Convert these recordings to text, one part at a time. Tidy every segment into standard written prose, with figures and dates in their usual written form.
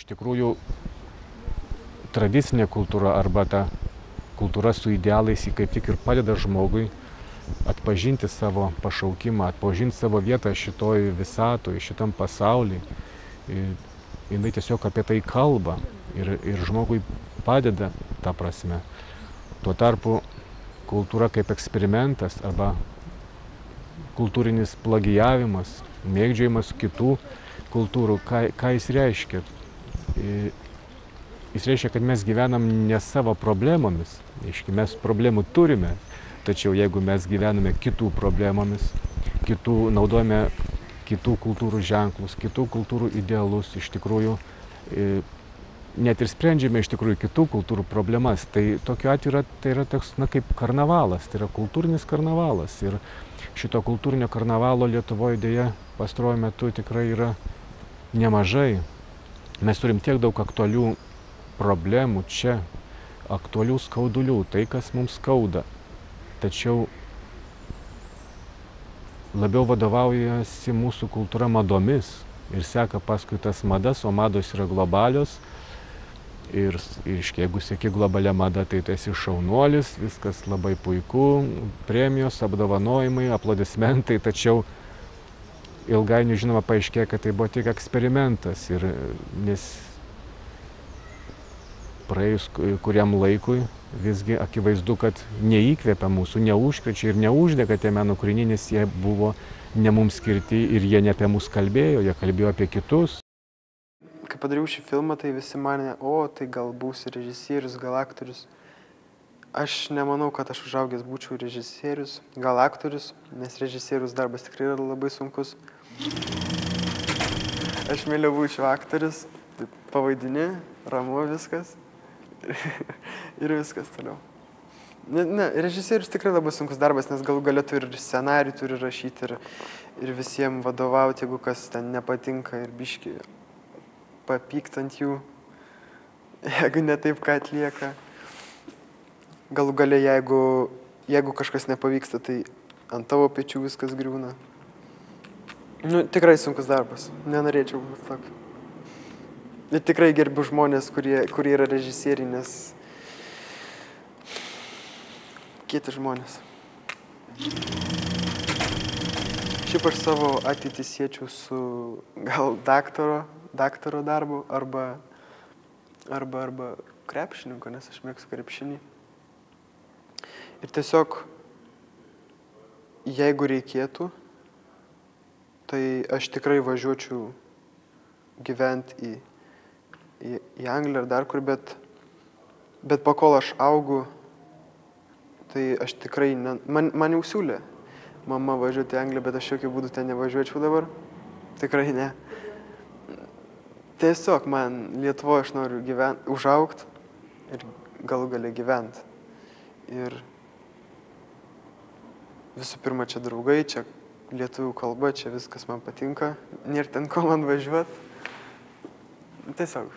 tikrųjų tradicinė kultūra arba ta kultūra su idealais ji kaip tik ir padeda žmogui atpažinti savo pašaukimą, atpažinti savo vietą šitoj visatoje, šitam pasaulyje. Jinai tiesiog apie tai kalba ir žmogui padeda ta prasme. Tuo tarpu kultūra kaip eksperimentas arba kultūrinis plagijavimas, mėgdžiojimas kitų kultūrų, ką jis reiškia? Jis reiškia, kad mes gyvenam ne savo problemomis, mes problemų turime, tačiau jeigu mes gyvename kitų problemomis, naudojame kitų kultūrų ženklus, kitų kultūrų idealus, iš tikrųjų, net ir sprendžiame iš tikrųjų kitų kultūrų problemas, tai tokiu atveju tai yra toks, kaip karnavalas, tai yra kultūrinis karnavalas. Ir šito kultūrinio karnavalo Lietuvoje dėja pastaruoju metu tikrai yra nemažai. Mes turim tiek daug aktualių problemų čia, aktualių skaudulių, tai kas mums skauda. Tačiau labiau vadovaujasi mūsų kultūra madomis ir seka paskui tas madas, o mados yra globalios. Ir jeigu seki globalia mada, tai tu esi šaunuolis, viskas labai puiku, premijos, apdovanojimai, aplodismentai, tačiau ilgainiui žinoma paaiškėjo, kad tai buvo tik eksperimentas, nes praėjus kuriam laikui visgi akivaizdu, kad neįkvėpia mūsų, neužkrečia ir neuždega tie meno kūriniai, nes jie buvo ne mums skirti ir jie ne apie mus kalbėjo, jie kalbėjo apie kitus. Kai padariau šį filmą, tai visi manė, tai gal būsi režisierius, gal aktorius. Aš nemanau, kad aš užaugęs būčiau režisierius, gal aktorius, nes režisierius darbas tikrai yra labai sunkus. Aš mieliau būčiau aktorius, pavaidini, ramu viskas ir viskas toliau. Ne, režisierius tikrai labai sunkus darbas, nes galų gale tu ir scenarijų turi rašyti ir visiems vadovauti, jeigu kas ten nepatinka ir biški papykt ant jų, jeigu ne taip, ką atlieka. Galų gale, jeigu kažkas nepavyksta, tai ant tavo pečių viskas griūna. Tikrai sunkus darbas, nenorėčiau būti tokį. Ir tikrai gerbiu žmonės, kurie yra režisieriai, nes kieti žmonės. Šiaip aš savo ateitį siečiau su gal daktaro darbu arba krepšininko, nes aš mėgstu krepšinį. Ir tiesiog, jeigu reikėtų, tai aš tikrai važiuočiau gyventi į Angliją ar dar kur, bet pakol aš augu, tai aš tikrai, man jau siūlė mama važiuoti į Angliją, bet aš jokių būdų ten nevažiuočiau dabar. Tikrai ne. Tiesiog man Lietuvoje aš noriu užaugti ir galų gale gyventi. Ir visų pirma, čia draugai, čia lietuvių kalba, čia viskas man patinka. Nėra ten ko man važiuoti. Tiesiog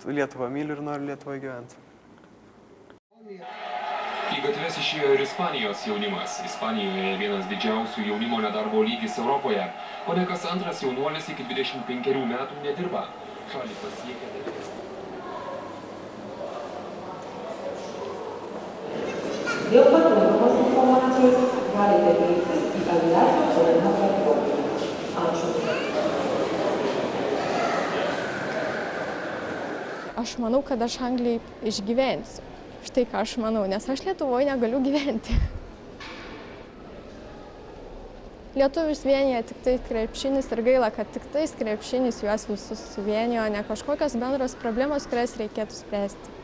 Lietuvą myliu ir noriu Lietuvoje gyventi. Į gatves išėjo ir Ispanijos jaunimas. Ispanijoje vienas didžiausių jaunimo nedarbo lygis Europoje. O ne kas antras jaunuolis iki 25 metų nedirba. Šalį pasiekė dalykas. Dėl papildomos informacijos galite kreiptis į aviacijos saugumo tarnybą. Ačiū. Aš manau, kad aš Anglijai išgyvensiu. Štai ką aš manau, nes aš Lietuvoje negaliu gyventi. Lietuvius vienyje tik tai krepšinis ir gaila, kad tik tais krepšinis juos visus suvienijo, ne kažkokios bendros problemos, kurias reikėtų spręsti.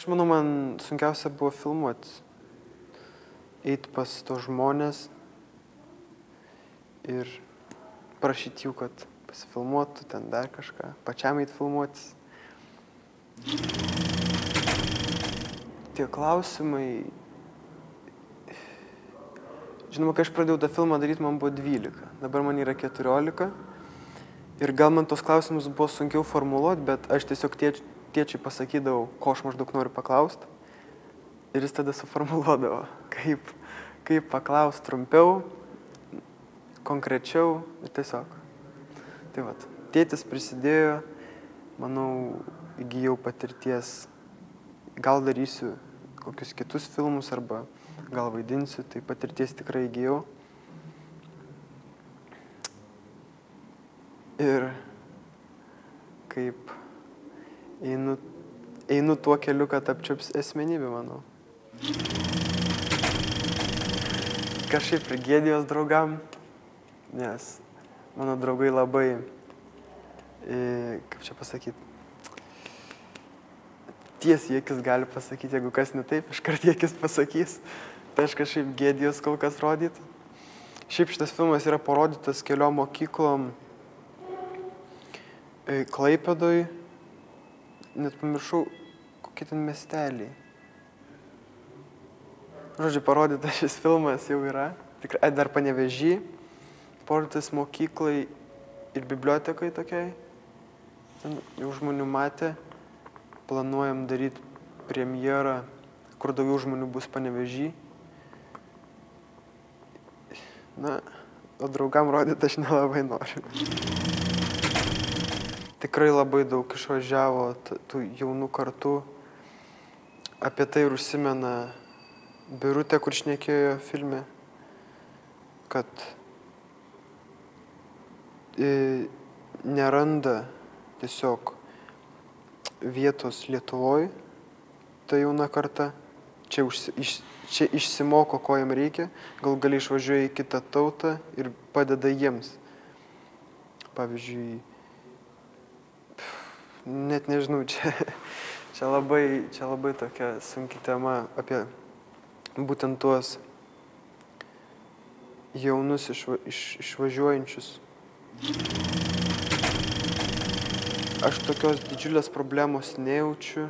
Aš manau, man sunkiausia buvo filmuoti. Eiti pas to žmonės ir prašyti jų, kad pasifilmuotų, ten dar kažką, pačiam eiti filmuotis. Tie klausimai... Žinoma, kai aš pradėjau tą filmą daryti, man buvo 12, dabar man yra 14. Ir gal man tos klausimus buvo sunkiau formuluoti, bet aš tiesiog tėčiui pasakydavau, ko aš maždaug noriu paklausti. Ir jis tada suformuluodavo, kaip paklausti trumpiau, konkrečiau ir tiesiog. Tai vat, tėtis prisidėjo, manau, įgijau patirties, gal darysiu kokius kitus filmus arba gal vaidinsiu, tai patirties tikrai įgijau. Ir kaip einu tuo keliu, kad apčiups asmenybę, manau. Kažkaip ir gėdijos draugam, nes mano draugai labai, kaip čia pasakyti, tiesiai akis gali pasakyti, jeigu kas ne taip, iškart akis pasakys. Tai aš kažkaip gėdijos kol kas rodyti. Šiaip šitas filmas yra parodytas keliom mokyklom Klaipėdoj, net pamiršau, kokie ten miesteliai. Žodžiu, parodytas šis filmas jau yra, tikrai dar Panevėžy, parodytas mokyklai ir bibliotekai tokiai. Ten jau žmonių matė, planuojam daryti premjerą, kur daugiau žmonių bus Panevėžy. Na, o draugam rodyti aš nelabai noriu. Tikrai labai daug išvažiavo tų jaunų kartų. Apie tai ir užsimena Birutė, kur šnekėjo filme, kad neranda tiesiog vietos Lietuvoj, ta jauna karta. Čia išsimoko, ko jam reikia, gal gali išvažiuoja į kitą tautą ir padeda jiems. Pavyzdžiui, net nežinau, čia labai tokia sunki tema apie būtent tuos jaunus išvažiuojančius. Aš tokios didžiulės problemos nejaučiu,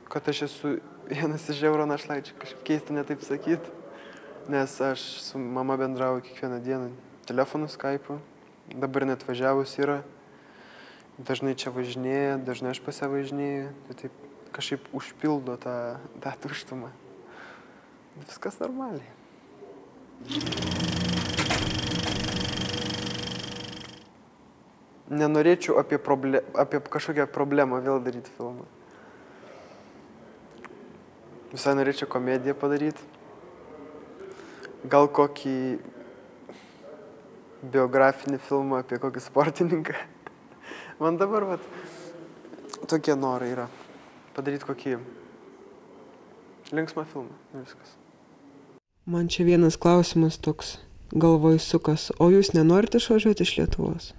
kad aš esu vienas iš euro našlaičių, kažkaip keista netaip sakyti, nes aš su mama bendrauju kiekvieną dieną telefonu, Skype'u, dabar net važiavus yra, dažnai čia važinėja, dažnai aš pas ją važinėju, tai taip kažkaip užpildo tą tuštumą. Viskas normaliai. Nenorėčiau apie kažkokią problemą vėl daryti filmą. Visai norėčiau komediją padaryti. Gal kokį biografinį filmą apie kokį sportininką. Man dabar tokie norai yra. Padaryti kokį linksmą filmą. Viskas. Man čia vienas klausimas toks galvoj sukas. O jūs nenorite išvažiuoti iš Lietuvos?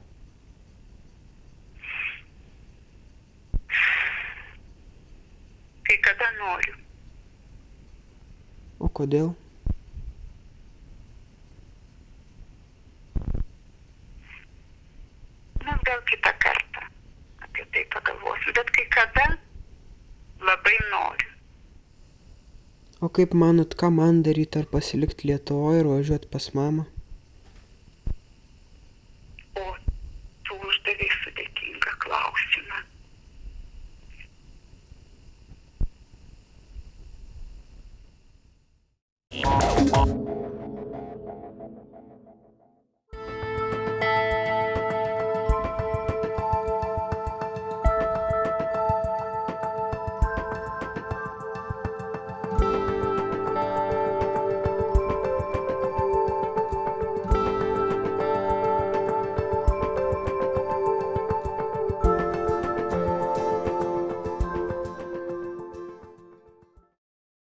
Kai kada noriu. O kodėl? Gal kitą kartą apie tai pagalvosiu, bet kai kada labai noriu. O kaip manot, ką man daryti, ar pasilikti Lietuvoje ir važiuoti pas mamą?